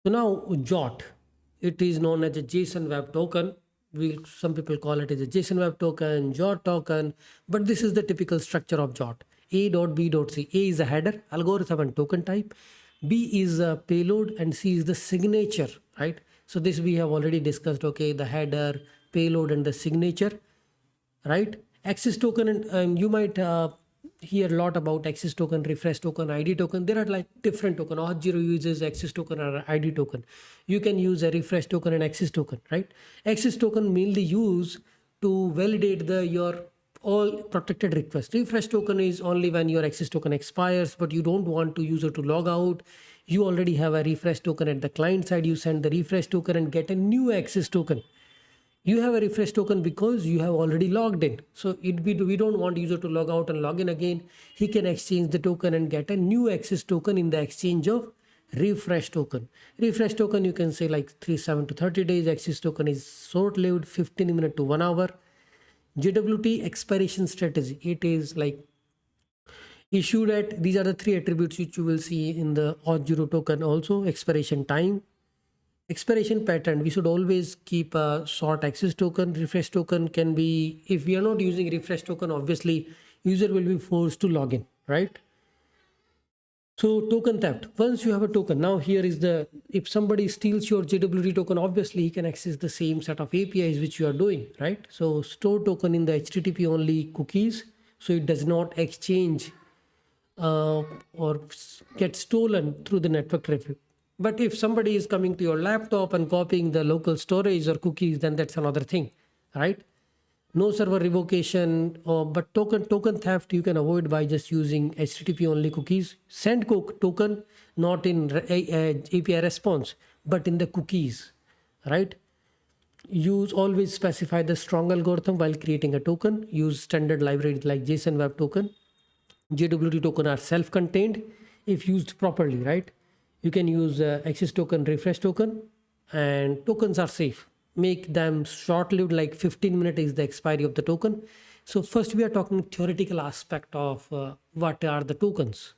So now JWT, it is known as a JSON Web Token. Some people call it as a JSON Web Token, JWT token, but this is the typical structure of JWT. A.B.C. A is a header, algorithm and token type. B is a payload and C is the signature, right? So this we have already discussed, okay, the header, payload and the signature, right? Access token, and you might hear a lot about access token, refresh token, ID token. There are like different token. Auth0 uses access token or ID token. You can use a refresh token and access token, right? Access token mainly use to validate your all protected requests. Refresh token is only when your access token expires, but you don't want to user to log out. You already have a refresh token at the client side. You send the refresh token and get a new access token. You have a refresh token because you have already logged in. So we don't want user to log out and log in again. He can exchange the token and get a new access token in the exchange of refresh token. Refresh token, you can say like 7 to 30 days. Access token is short-lived, 15 minutes to 1 hour. JWT expiration strategy. It is like issued at, these are the three attributes which you will see in the Auth0 token also. Expiration time, expiration pattern. We should always keep a short access token. Refresh token can be, if we are not using refresh token, obviously user will be forced to log in, right? So token theft. Once you have a token, now here is the, if somebody steals your JWT token, obviously he can access the same set of APIs which you are doing, right? So store token in the HTTP only cookies, so it does not exchange or get stolen through the network traffic. But if somebody is coming to your laptop and copying the local storage or cookies, then that's another thing, right? No server revocation, but token theft you can avoid by just using HTTP only cookies. Send token not in API response, but in the cookies, right? Always specify the strong algorithm while creating a token. Use standard libraries like JSON Web Token. JWT token are self-contained if used properly, right? You can use access token, refresh token, and tokens are safe. Make them short-lived, like 15 minutes is the expiry of the token. So first we are talking theoretical aspect of what are the tokens,